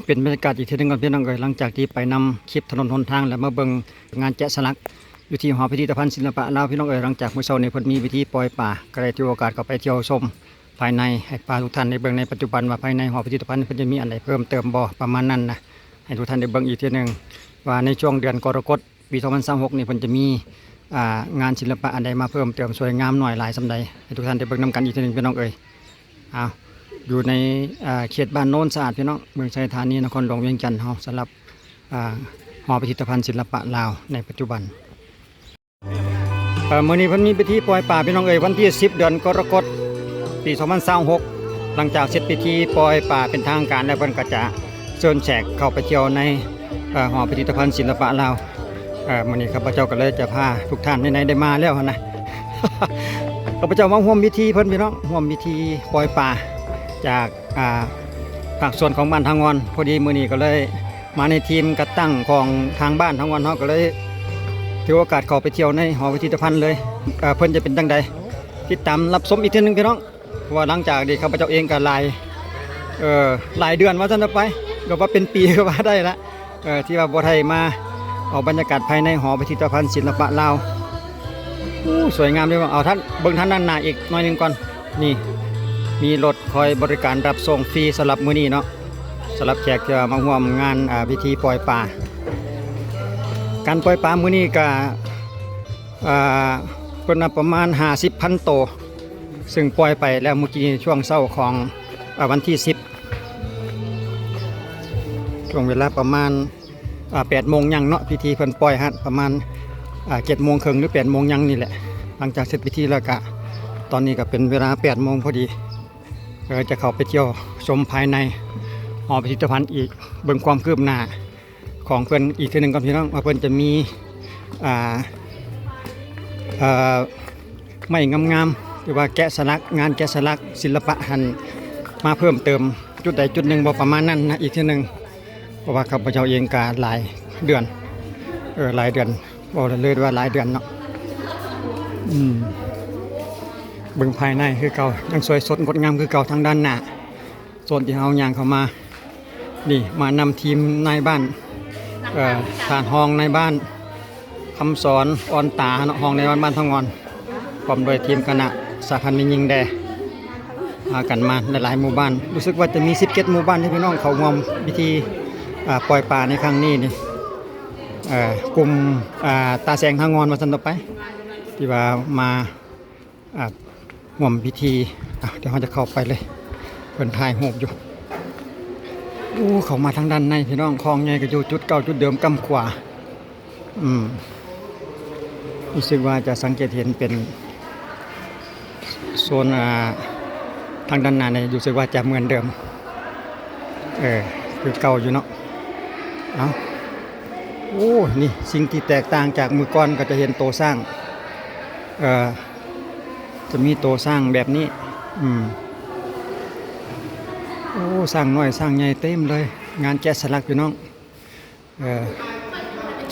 เป็นบรรยากาศอีกทีหนึงก่อนพี่น้องเอ๋ยหลังจากที่ไปนำคลิปถนนหนทางแล้วมาเบิ่งงานแกะสลักอยู่ที่หอพิพิธภัณฑ์ศิลปะลาวพี่น้องเอ๋ยหลังจากเมื่อเช้านี้เพิ่นมีพิธีปล่อยป่าก็ได้ถือโอกาสเข้าไปเที่ยวชมภายในให้ปลาทุกท่านได้เบิ่งในปัจจุบันว่าภายในหอพิพิธภัณฑ์เพิ่นจะมีอะไรเพิ่มเติมบ่ประมาณนั้นนะให้ทุกท่านได้เบิ่งอีกทีหนึงว่าในช่วงเดือนกรกฎปี2026นี่เพิ่นจะมีงานศิลปะอันใดมาเพิ่มเติมสวยงามหน่อยหลายสำใดให้ทุกท่านได้เบิ่งนํกันอีกทีหนึงพี่น้องเอ๋ยอยู่ในเขตบ้านโน้นสะอาดพี่น้องเมืองชัยธานีนครหลวงเวียงจันทร์เฮาสำหรับหอพิพิธภัณฑ์ศิลปะลาวในปัจจุบันมื้อนี้เพิ่นมีพิธีปล่อยป่าพี่น้องเอ๋ยวันที่10เดือนกรกฎาคมปี2026หลังจากเสร็จพิธีปล่อยป่าเป็นทางการแล้วเพิ่นก็จะเชิญแขกเข้าไปเที่ยวในหอพิพิธภัณฑ์ศิลปะลาวมื้อนี้ข้าพเจ้าก็เลยจะพาทุกท่านไหนๆได้มาแล้วนะ ข้าพเจ้ามาร่วมพิธีเพิ่นพี่น้องร่วมพิธีปล่อยป่าจากภาคส่วนของบ้านทางงอนพอดีมื้อนี้ก็เลยมาในทีมกัดตั้งของทางบ้านทางงอนเฮาก็เลยถือโอกาสเข้าไปเที่ยวในหอพิพิธภัณฑ์เลยเพิ่นจะเป็นจังใดติดตามรับชมอีกทีนึงพี่น้องว่าหลังจากที่ข้าพเจ้าเองก็หลายเดือนว่าซั่นไปก็ว่าเป็นปีก็ว่าได้ละที่ว่าบ่ได้มาเอาบรรยากาศภายในหอพิพิธภัณฑ์ศิลปะลาวสวยงามด้วยว่าเอาท่านเบิ่งท่านด้านหน้าอีกหน่อยนึงก่อนนี่มีรถคอยบริการรับส่งฟรีสำหรับมื้อนี้เนาะสำหรับแขกที่มาร่วมงานพิธีปล่อยป่าการปล่อยป่ามื้อนี้ก็เป็นประมาณ50,000 โตวซึ่งปล่อยไปแล้วเมื่อกี้ช่วงเช้าของวันที่10ช่วงเวลาประมาณ8 โมงยังเนาะพิธีเพิ่นปล่อยฮะประมาณ7 โมงครึ่งหรือ8 โมงยังนี่แหละหลังจากเสร็จพิธีแล้วก็ตอนนี้ก็เป็นเวลา8 โมงพอดีจะเข้าไปเที่ยวชมภายในหอพิพิธภัณฑ์อีกเบิ่งความคืบหน้าของเพิ่นอีกทีหนึ่งก่อนพี่น้องว่าเพิ่นจะมีไม่งามๆหรือว่าแกะสลักงานแกะสลักศิลปะหันมาเพิ่มเติมจุดใดจุดหนึ่งบ่ประมาณนั้นนะอีกทีหนึ่งเพราะว่าข้าพเจ้าเองก็หลายเดือนหลายเดือนบอกเลยว่าหลายเดือนเนาะเบิ่งภายในคือเก่ายังสวยสดงดงามคือเก่าทางด้านหน้าโซนที่เฮาย่างเข้ามานี่มานำทีมนายบ้านทานห้องนายบ้านคำสอนอ่อนตาเนาะห้องในบ้านทางงอนพร้อมโดยทีมคณะสาพันธ์มิยิงแดมากันมาหลายๆหมู่บ้านรู้สึกว่าจะมี17 หมู่บ้านที่พี่น้องเขาร่วมพิธีปล่อยป่าในครั้งนี้นี่กลุ่มตาแสงทางงอนมาสันต่อไปที่ว่ามาร่วมพิธีเดี๋ยวเราจะเข้าไปเลยเพิ่นถ่ายรูปอยู่เขามาทางด้านในพี่น้องคลองใหญ่ก็อยู่จุดเก่าจุดเดิมกำขวารู้สึกว่าจะสังเกตเห็นเป็นโซนทางด้านหน้าเนี่ยรู้สึกว่าจะเหมือนเดิมคือเก่าอยู่เนาะนี่สิ่งที่แตกต่างจากมือก่อนก็จะเห็นโตสร้างจะมีโตสร้างแบบนี้สร้างน้อยสร้างใหญ่เต็มเลยงานแกะสลักพี่น้อง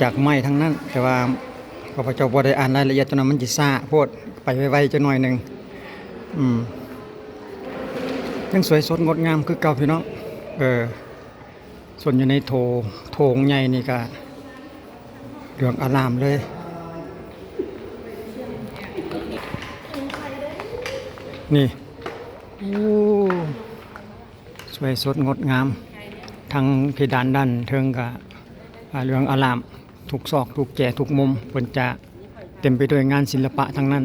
จากไม้ทั้งนั้นแต่ว่าข้าพเจ้าบ่ได้อ่านรายละเอียดจนมันสิซ่าโพดไปไวๆจักหน่อยนึงยังสวยสดงดงามคือเก่าพี่น้องส่วนอยู่ในโถงใหญ่นี่ก็เหลืองอลามเลยนี่สวยสดงดงามทั้งเพดานด้านเทิงกับเหลืองอลามทุกซอกทุกแก่ทุกมุมเพิ่นจะเต็มไปด้วยงานศิลปะทั้งนั้น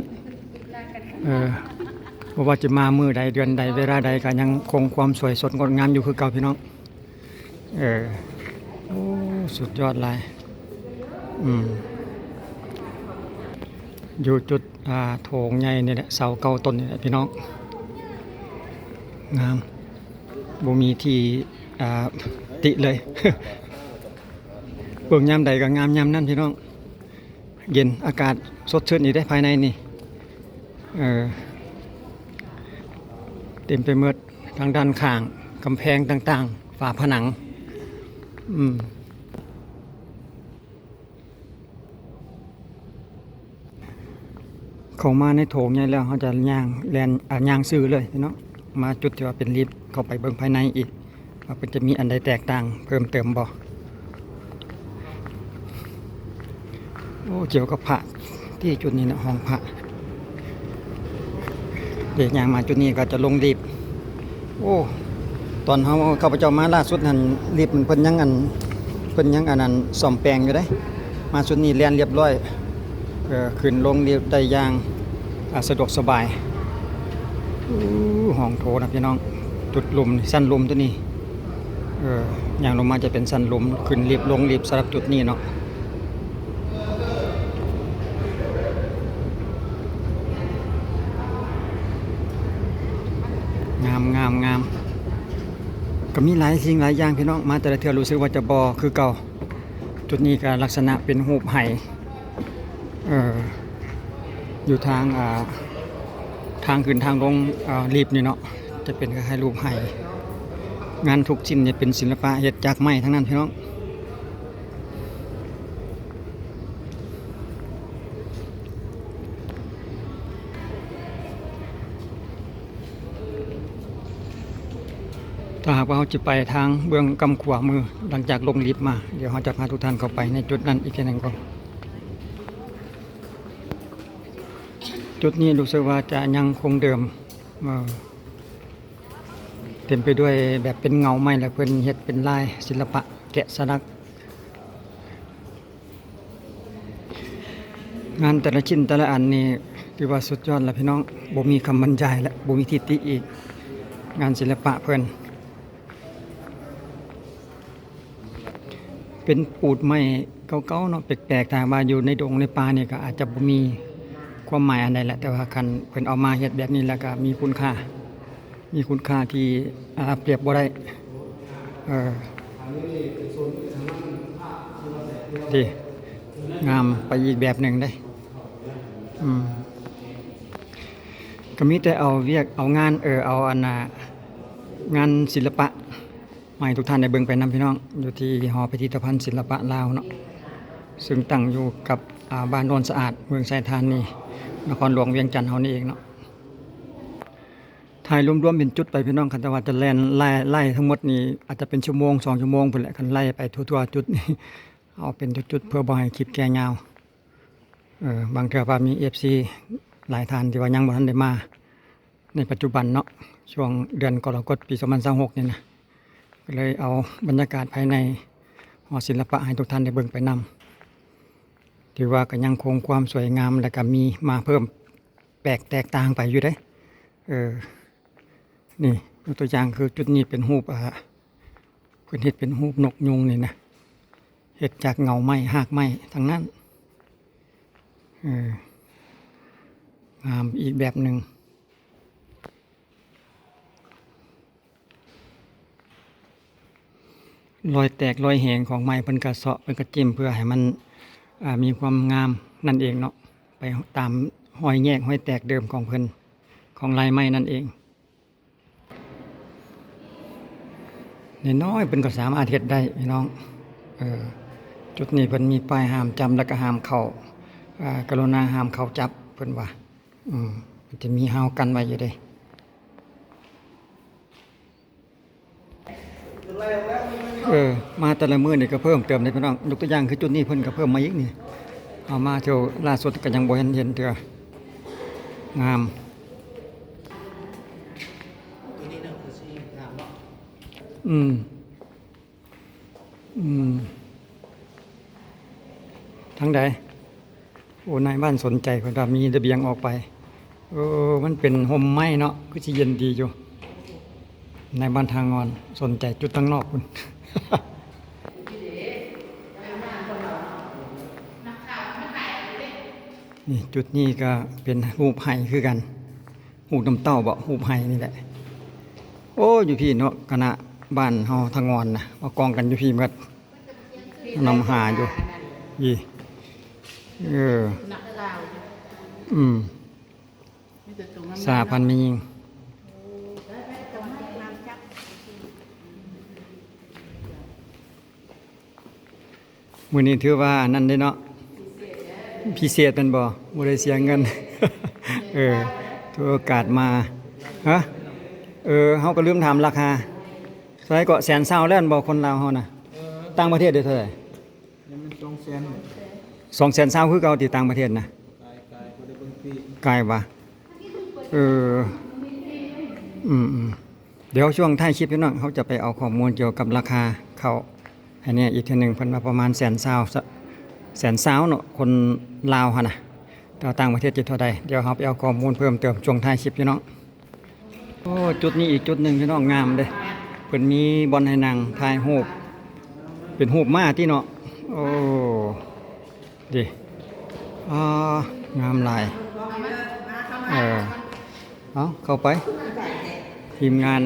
เพราะว่าจะมามื้อใดเดือนใดเวลาใดก็ยังคงความสวยสดงดงามอยู่คือเก่าพี่น้องสุดยอดเลยอยู่จุดโถงใหญ่นี่แหละเสาเก่าต้นนี่แหละพี่น้องงามบ่มีที่ติเลย เบิ่งยามใดก็งามยามนั้นพี่น้องเย็นอากาศสดชื่นอีกได้ภายในนี่เต็มไปหมดทางด้านข้างกำแพงต่างๆฝาผนังเข้ามาในโถงใหญ่แล้วเขาจะย่างซื้อเลยพี่น้องมาจุดที่ว่าเป็นลิฟต์เข้าไปเบิ่งภายในอีก ว่าเพิ่นจะมีอันใดแตกต่างเพิ่มเติมบ่โอ้เกี่ยวกับพระที่จุดนี้นะห้องพระเด็กย่างมาจุดนี้ก็จะลงลิฟต์โอ้ตอนเขาข้าพเจ้ามาล่าสุดนั้นลิฟต์มันเพิ่นยังอันนั้นซ่อมแปลงอยู่เด้มาสุดนี้เรียนเรียบร้อยขึ้นลงลิฟต์ได้อย่างสะดวกสบายห้องโถนะพี่น้องจุดลมสั้นลมตัวนี้อย่างลงมาจะเป็นสั้นลมขึ้นลิฟต์ลงลิฟต์สำหรับจุดนี้เนาะงามก็มีหลายสิ่งหลายอย่างพี่น้องมาแต่ละเทื่อรู้สึกว่าจะบ่คือเก่าจุดนี้ก็ลักษณะเป็นรูปไหอยู่ทางขึ้นทางลงลิฟต์นี่เนาะจะเป็นคล้ายๆรูปไหงานทุกชิ้นเนี่ยเป็นศิลปะเฮ็ดจากไม้ทั้งนั้นพี่น้องถ้าหากว่าเราจะไปทางเบื้องกำขวามือหลังจากลงลิฟต์มาเดี๋ยวเราจะพาทุกท่านเข้าไปในจุดนั้นอีกทีหนึ่งก่อนจุดนี้รู้สึกว่าจะยังคงเดิมเต็มไปด้วยแบบเป็นเงาไม้และเพิ่นเฮ็ดเป็นลายศิลปะแกะสลักงานแต่ละชิ้นแต่ละอันนี่ถือว่าสุดยอดแล้วพี่น้องบ่มีคำบรรยายและบ่มีทิฏฐิอีกงานศิลปะเพิ่นเป็นปูดไม้เก่าๆเนาะแปลกๆถ้าว่าอยู่ในดงในป่านี่ก็อาจจะบ่มีความหมายอันใดแหละแต่ว่าคันเพิ่นเอามาเฮ็ดแบบนี้แล้วก็มีคุณค่าที่เปรียบบ่ได้ดีงามไปอีกแบบหนึ่งได้ก็มีแต่เอางานเอาอันงานศิลปะมาให้ทุกท่านได้เบิ่งไปนำพี่น้องอยู่ที่หอพิพิธภัณฑ์ศิลปะลาวเนาะซึ่งตั้งอยู่กับบ้านโนนสะอาดเมืองไซธานีนครหลวงเวียงจันทน์เฮานี่เองเนาะถ่ายรวมๆเป็นจุดไปพี่น้องคันแต่ว่าจะแล่นไล่ทั้งหมดนี่อาจจะเป็นชั่วโมง2ชั่วโมงพุ่นแหละคันไล่ไปทั่วๆจุดนี้เอาเป็นจุดๆเพื่อบ่ให้คลิปแก่ยาวบางเทื่อว่ามี FC หลายท่านที่ว่ายังบ่ทันได้มาในปัจจุบันเนาะช่วงเดือนกรกฎาคมปี2026นี่นะก็เลยเอาบรรยากาศภายในหอศิลปะให้ทุกท่านได้เบิ่งไปนำถือว่าก็ยังคงความสวยงามและก็มีมาเพิ่มแตกต่างไปอยู่เด้นี่ตัวอย่างคือจุดนี้เป็นรูปเพิ่นเฮ็ดเป็นรูปนกยุงนี่นะเฮ็ดจากเงาไม้หากไม้ทั้งนั้นงามอีกแบบหนึ่งรอยแตกรอยแหงของไม้เพิ่นกระเซาะเพิ่นกระจิ้มเพื่อให้มันมีความงามนั่นเองเนาะไปตามรอยแยกรอยแตกเดิมของเพิ่นของลายไม้นั่นเองน้อยๆเพิ่นก็สามารถเฮ็ดได้พี่น้องจุดนี้เพิ่นมีป้ายห้ามจำแล้วก็ห้ามเข้ากรุณาห้ามเข้าจับเพิ่นว่ามันจะมีห้าวกันไว้อยู่เด้มาแต่ละมื้อนี่ก็เพิ่มเติมได้พี่น้องยกตัวอย่างคือจุดนี้เพิ่นก็เพิ่มมาอีกนี่เอามาเที่ยวล่าสุดก็ยังบ่เห็นเทื่องามทั้งใดโอ้นายบ้านสนใจเพิ่นว่ามีระเบียงออกไปมันเป็นห่มไม้เนาะก็สิเย็นดีอยู่ในบ้านทางงอนสนใจจุดตั้งนอกคุณ นี่จุดนี้ก็เป็นหูบไห่คือกันหูน้ำเต้าบ่หูบไห่นี่แหละโอ้อยู่พี่เนาะคณะบ้านเฮาทางงอนนะมากองกันอยู่พี่หมดนำหาอยู่ยี่สาพันมียิงมื้อนี้ถือว่านั่นได้เนาะพิเศษเป็นบ่ได้เสียเงิน ถือโอกาสมาฮะเฮาก็ลืมถามราคา ท่าไหร่ก็แสนเศร้าแล้วบ่คนลาวเฮาน่ะต่างประเทศได้เท่าไหร่ นี่มัน200,000 200,000เศร้าคือเก่าที่ต่างประเทศนะ กายบ่ได้เบิ่งปี ไกลบ่เออเดี๋ยวช่วงท้ายคลิปพี่น้องเขาจะไปเอาข้อมูลเกี่ยวกับราคาเขาอันนี้อีกทีหนึงเพิ่นว่าประมาณ100,000เศร้าเนาะคนลาวหั่นน่ะแต่ว่าต่างประเทศจะเท่าใดเดี๋ยวเราไปเอาข้อมูลเพิ่มเติมช่วงท้ายคลิปพี่น้องโอ้จุดนี้อีกจุดหนึงพี่น้องงามเด้เพิ่นมีบอลให้นั่งถ่ายรูปเป็นรูปม้าที่เนาะโอ้ดิงามหลายเอาเข้าไปทีมงาน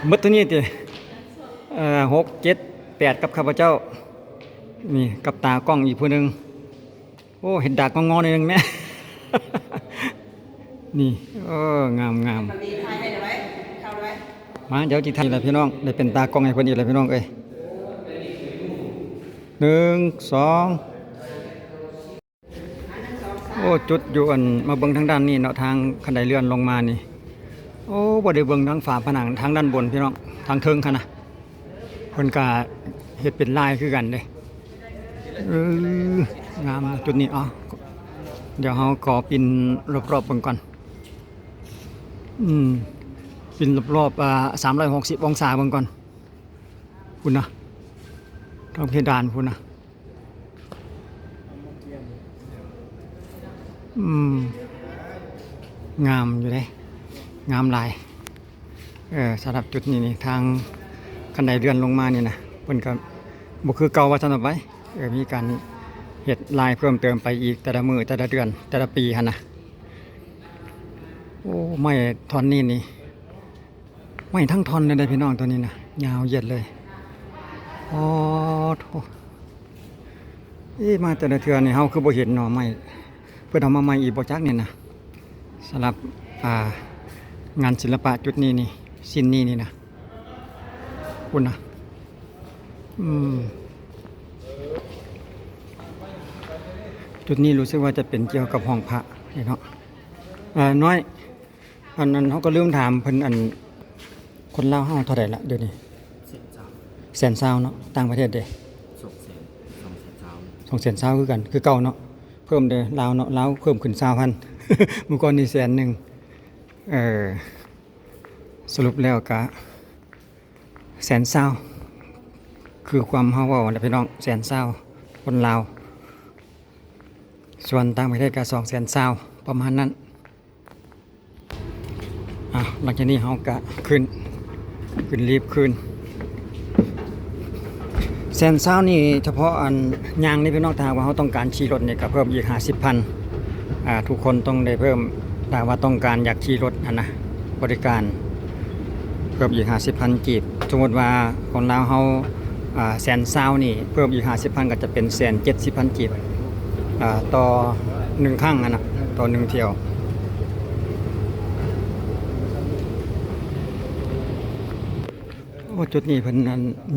มัดตัวนี้ติ6 7 8กับข้าพเจ้านี่กับตากล้องอีกผู้หนึงโอ้เห็นดากงอๆนิดนึงแม่ นี่งามมาเดี๋ยวจิทันแหละพี่น้องได้เป็นตากล้องให้เพิ่นอีกแล้วพี่น้องเอ้ย1 2โอ้จุดอยู่อันมาเบิ่งทางด้านนี้เนาะทางคันไดเลื่อนลงมานี่โอ้บ่ได้เบิ่งทางฝาผนังทางด้านบนพี่น้องทางเทิงคั่นน่ะเพิ่นก็เฮ็ดเป็นลายคือกันเด้งามจุดนี้เดี๋ยวเราขอปินรอบๆเบิ่งก่อนปินรอบๆ360องศาเบิ่งก่อนพุ่นนะทางเพดานพุ่นนะงามอยู่เลยงามหลายสำหรับจุดนี้นี่ทางคันไดเลื่อนลงมานี่นะเพิ่นก็บ่คือเก่าว่าซั่นเอาไว้มีการเฮ็ดลายเพิ่มเติมไปอีกแต่ละมื้อแต่ละเดือนแต่ละปีหั่นน่ะโอ้ไม้ท่อนนี้นี่ไม้ทั้งท่อนเลยพี่น้องตัวนี้นะยาวเหยียดเลยโธ่มาแต่ละเทื่อนี่เฮาคือบ่เห็นเนาะไม้เพิ่นเอามาใหม่อีกบ่จักนี่นะสำหรับงานศิลปะจุดนี้นี่ชิ้นนี้นี่นะคุณนะจุดนี้รู้สึกว่าจะเป็นเกี่ยวกับห้องพระนี่เนาะน้อยอันนั้นเขาก็ลืมถามเพิ่นอันคนลาวเฮาเท่าไหร่ละเดี๋ยวนี้100,000เนาะต่างประเทศเด้200,000คือกันคือเก่าเนาะเพิ่มเด้อลาวเนาะลาวเพิ่มขึ้น20,000 เมื่อก่อนนี่100,000สรุปแล้วก็100,000คือความเฮาเว้าน่ะพี่น้อง100,000คนลาวส่วนต่างประเทศก็200,000ประมาณนั้นหลังจากนี้เฮาก็ขึ้นรีบขึ้น100,000นี่เฉพาะอันยางนี่พี่น้องถ้าว่าเฮาต้องการขี่รถนี่ก็เพิ่มอีก50,000ทุกคนต้องได้เพิ่มถ้าว่าต้องการอยากขี่รถนะบริการเพิ่มอีก50,000กีบสมมติว่าคนลาวเฮา100,000นี่เพิ่มอีก50,000ก็จะเป็น170,000กีบต่อ1ครั้งนะต่อ1เที่ยวจุดนี้เพิ่น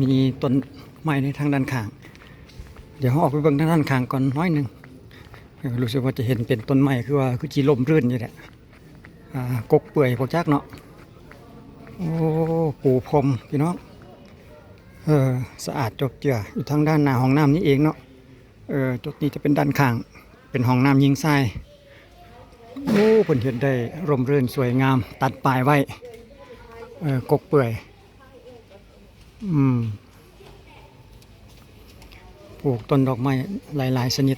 มีต้นไม้ในทางด้านข้างเดี๋ยวเราออกไปเบิ่งทางด้านข้างก่อนน้อยนึงรู้สึกว่าจะเห็นเป็นต้นไม้คือจีลมรื่นอยู่แหละกกเปื่อยพวกจักเนาะโอ้ปูพรมพี่น้องสะอาดจบเจืออยู่ทางด้านหน้าห้องน้ำนี้เองเนาะจุดนี้จะเป็นด้านข้างเป็นห้องน้ำยิงทรายโอ้เพิ่นเห็นได้ร่มรื่นสวยงามตัดปลายไว้กกเปื่อยปลูกต้นดอกไม้หลายๆชนิด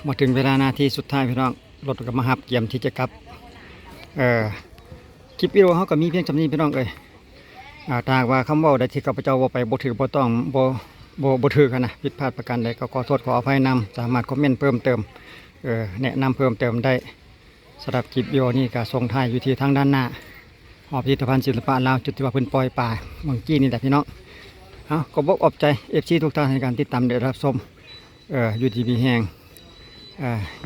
มาถึงเวลานาทีสุดท้ายพี่น้องรถก็มาหับเยี่ยมที่จะกลับคลิปวิดีโอเขาก็มีเพียงจำนี้พี่น้องถ้าว่าคำว่าใดที่ข้าพเจ้าว่าไปบ่ถือบ่ต้องบ่ถือกันนะผิดพลาดประการใดก็ขอโทษขออภัยนำสามารถคอมเมนต์เพิ่มเติมแนะนำเพิ่มเติมได้สำหรับคลิปวิดีโอนี้ก็ส่งท้ายอยู่ที่ทางด้านหน้าหอพิพิธภัณฑ์ศิลปะลาวจุดที่ว่าเพิ่นปล่อยป่าเมืองจีนนี่แหละพี่น้องก็บอกอบใจFCทุกท่านในการติดตามได้รับชมอยู่ดีมีแห้ง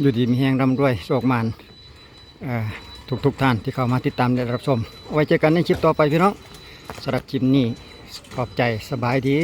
อยู่ดีมีแห้งร่ำรวยโชคมานทุกท่านที่เข้ามาติดตามได้รับชมไว้เจอกันในคลิปต่อไปพี่น้องสำหรับคลิปนี้ขอบใจสบายดี